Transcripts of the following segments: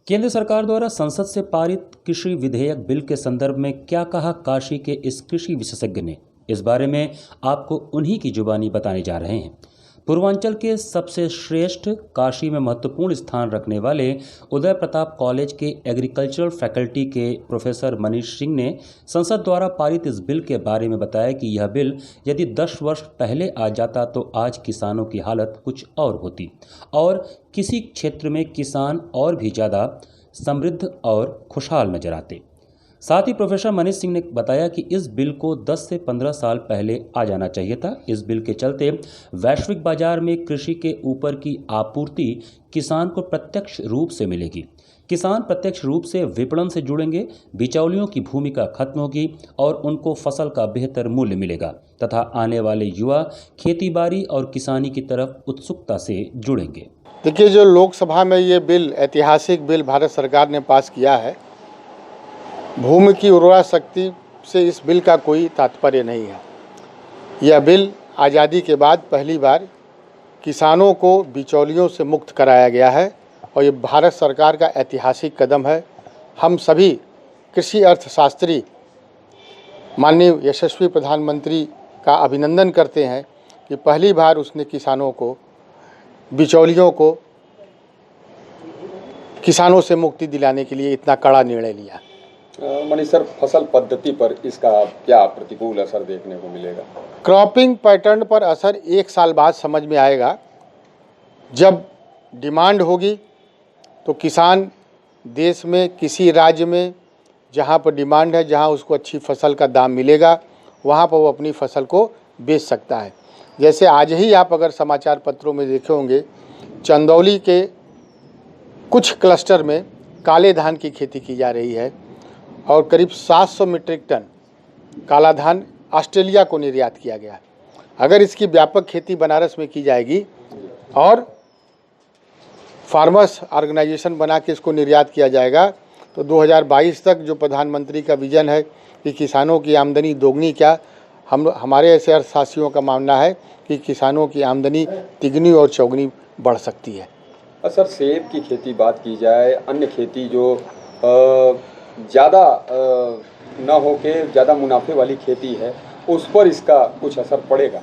केंद्र सरकार द्वारा संसद से पारित कृषि विधेयक बिल के संदर्भ में क्या कहा काशी के इस कृषि विशेषज्ञ ने, इस बारे में आपको उन्हीं की जुबानी बताने जा रहे हैं। पूर्वांचल के सबसे श्रेष्ठ काशी में महत्वपूर्ण स्थान रखने वाले उदय प्रताप कॉलेज के एग्रीकल्चरल फैकल्टी के प्रोफेसर मनीष सिंह ने संसद द्वारा पारित इस बिल के बारे में बताया कि यह बिल यदि 10 वर्ष पहले आ जाता तो आज किसानों की हालत कुछ और होती और किसी क्षेत्र में किसान और भी ज़्यादा समृद्ध और खुशहाल नजर आते। साथ ही प्रोफेसर मनीष सिंह ने बताया कि इस बिल को 10 से 15 साल पहले आ जाना चाहिए था। इस बिल के चलते वैश्विक बाजार में कृषि के ऊपर की आपूर्ति किसान को प्रत्यक्ष रूप से मिलेगी। किसान प्रत्यक्ष रूप से विपणन से जुड़ेंगे, बिचौलियों की भूमिका खत्म होगी और उनको फसल का बेहतर मूल्य मिलेगा तथा आने वाले युवा खेतीबाड़ी और किसानी की तरफ उत्सुकता से जुड़ेंगे। देखिए, जो लोकसभा में ये बिल, ऐतिहासिक बिल भारत सरकार ने पास किया है, भूमि की उर्वरा शक्ति से इस बिल का कोई तात्पर्य नहीं है। यह बिल आज़ादी के बाद पहली बार किसानों को बिचौलियों से मुक्त कराया गया है और ये भारत सरकार का ऐतिहासिक कदम है। हम सभी कृषि अर्थशास्त्री माननीय यशस्वी प्रधानमंत्री का अभिनंदन करते हैं कि पहली बार उसने किसानों को, बिचौलियों को किसानों से मुक्ति दिलाने के लिए इतना कड़ा निर्णय लिया। मनीष सर, फसल पद्धति पर इसका क्या प्रतिकूल असर देखने को मिलेगा? क्रॉपिंग पैटर्न पर असर 1 साल बाद समझ में आएगा। जब डिमांड होगी तो किसान देश में किसी राज्य में जहां पर डिमांड है, जहां उसको अच्छी फसल का दाम मिलेगा, वहां पर वो अपनी फसल को बेच सकता है। जैसे आज ही आप अगर समाचार पत्रों में देखे होंगे, चंदौली के कुछ क्लस्टर में काले धान की खेती की जा रही है और करीब 700 मीट्रिक टन काला धान ऑस्ट्रेलिया को निर्यात किया गया है। अगर इसकी व्यापक खेती बनारस में की जाएगी और फार्मर्स ऑर्गेनाइजेशन बना के इसको निर्यात किया जाएगा तो 2022 तक जो प्रधानमंत्री का विजन है कि किसानों की आमदनी दोगुनी, क्या हमारे ऐसे अर्थशास्त्रियों का मानना है कि किसानों की आमदनी तिगुनी और चौगुनी बढ़ सकती है। सर, सेब की खेती बात की जाए, अन्य खेती जो ज़्यादा न हो के ज़्यादा मुनाफे वाली खेती है, उस पर इसका कुछ असर पड़ेगा?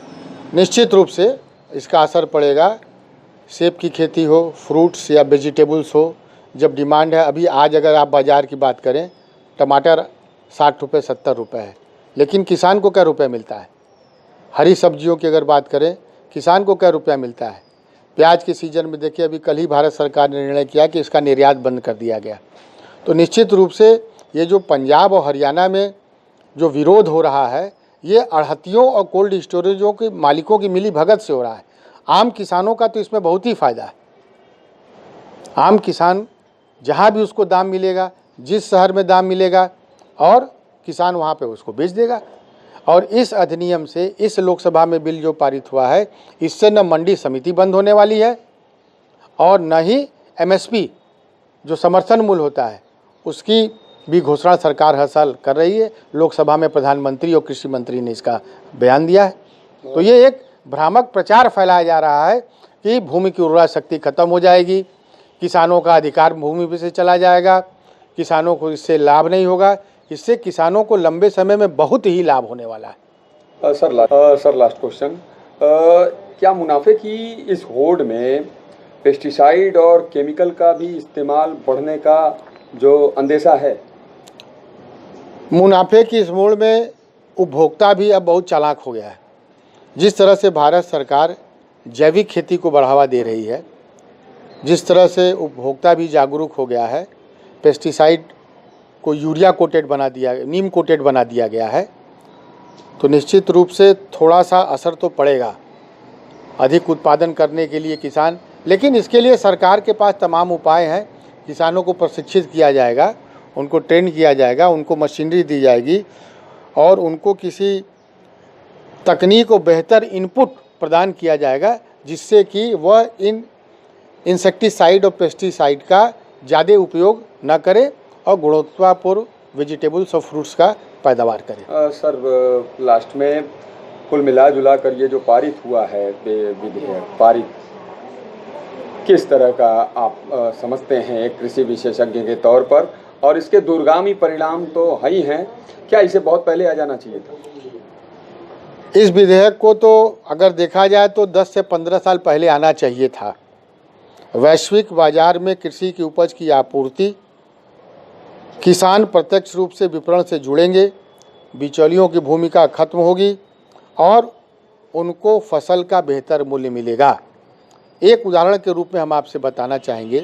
निश्चित रूप से इसका असर पड़ेगा। सेब की खेती हो, फ्रूट्स या वेजिटेबल्स हो, जब डिमांड है, अभी आज अगर आप बाज़ार की बात करें, टमाटर 60 रुपये 70 रुपये है, लेकिन किसान को क्या रुपये मिलता है? हरी सब्जियों की अगर बात करें, किसान को क्या रुपया मिलता है? प्याज के सीज़न में देखिए, अभी कल ही भारत सरकार ने निर्णय किया कि इसका निर्यात बंद कर दिया गया। तो निश्चित रूप से ये जो पंजाब और हरियाणा में जो विरोध हो रहा है, ये अड़हतियों और कोल्ड स्टोरेजों के मालिकों की मिली भगत से हो रहा है। आम किसानों का तो इसमें बहुत ही फ़ायदा है। आम किसान जहाँ भी उसको दाम मिलेगा, जिस शहर में दाम मिलेगा, और किसान वहाँ पे उसको बेच देगा। और इस अधिनियम से, इस लोकसभा में बिल जो पारित हुआ है, इससे न मंडी समिति बंद होने वाली है और न ही MSP जो समर्थन मूल्य होता है उसकी भी घोषणा सरकार हर साल कर रही है। लोकसभा में प्रधानमंत्री और कृषि मंत्री ने इसका बयान दिया है। तो ये एक भ्रामक प्रचार फैलाया जा रहा है कि भूमि की उर्वरा शक्ति खत्म हो जाएगी, किसानों का अधिकार भूमि पे से चला जाएगा, किसानों को इससे लाभ नहीं होगा। इससे किसानों को लंबे समय में बहुत ही लाभ होने वाला है। सर, लास्ट क्वेश्चन, क्या मुनाफे की इस होड़ में पेस्टिसाइड और केमिकल का भी इस्तेमाल बढ़ने का जो अंदेशा है? मुनाफे की इस मोड़ में उपभोक्ता भी अब बहुत चालाक हो गया है। जिस तरह से भारत सरकार जैविक खेती को बढ़ावा दे रही है, जिस तरह से उपभोक्ता भी जागरूक हो गया है, पेस्टिसाइड को यूरिया कोटेड बना दिया, नीम कोटेड बना दिया गया है, तो निश्चित रूप से थोड़ा सा असर तो पड़ेगा अधिक उत्पादन करने के लिए किसान। लेकिन इसके लिए सरकार के पास तमाम उपाय हैं। किसानों को प्रशिक्षित किया जाएगा, उनको ट्रेन किया जाएगा, उनको मशीनरी दी जाएगी और उनको किसी तकनीक को बेहतर इनपुट प्रदान किया जाएगा जिससे कि वह इन इंसेक्टिसाइड और पेस्टिसाइड का ज़्यादा उपयोग न करें और गुणवत्तापूर्ण वेजिटेबल्स और फ्रूट्स का पैदावार करें। सर, लास्ट में कुल मिला जुला कर ये जो पारित हुआ है विधेयक पारित, किस तरह का आप समझते हैं एक कृषि विशेषज्ञ के तौर पर, और इसके दूरगामी परिणाम तो है ही हैं, क्या इसे बहुत पहले आ जाना चाहिए था? इस विधेयक को तो अगर देखा जाए तो 10 से 15 साल पहले आना चाहिए था। वैश्विक बाजार में कृषि की उपज की आपूर्ति, किसान प्रत्यक्ष रूप से विपणन से जुड़ेंगे, बिचौलियों की भूमिका खत्म होगी और उनको फसल का बेहतर मूल्य मिलेगा। एक उदाहरण के रूप में हम आपसे बताना चाहेंगे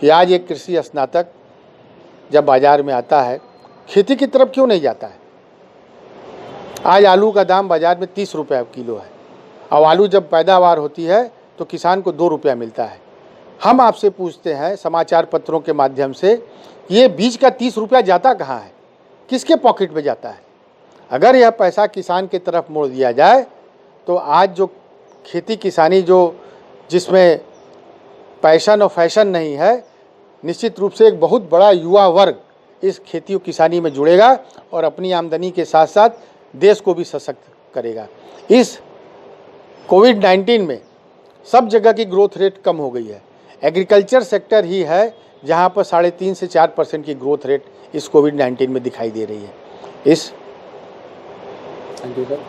कि आज एक कृषि स्नातक जब बाज़ार में आता है, खेती की तरफ क्यों नहीं जाता है? आज आलू का दाम बाज़ार में 30 रुपये किलो है और आलू जब पैदावार होती है तो किसान को 2 रुपया मिलता है। हम आपसे पूछते हैं समाचार पत्रों के माध्यम से, ये बीज का 30 रुपया जाता कहाँ है? किसके पॉकेट में जाता है? अगर यह पैसा किसान की तरफ मोड़ दिया जाए तो आज जो खेती किसानी जिसमें पैशन और फैशन नहीं है, निश्चित रूप से एक बहुत बड़ा युवा वर्ग इस खेती और किसानी में जुड़ेगा और अपनी आमदनी के साथ साथ देश को भी सशक्त करेगा। इस कोविड-19 में सब जगह की ग्रोथ रेट कम हो गई है। एग्रीकल्चर सेक्टर ही है जहां पर 3.5 से 4% की ग्रोथ रेट इस कोविड-19 में दिखाई दे रही है। Thank you sir.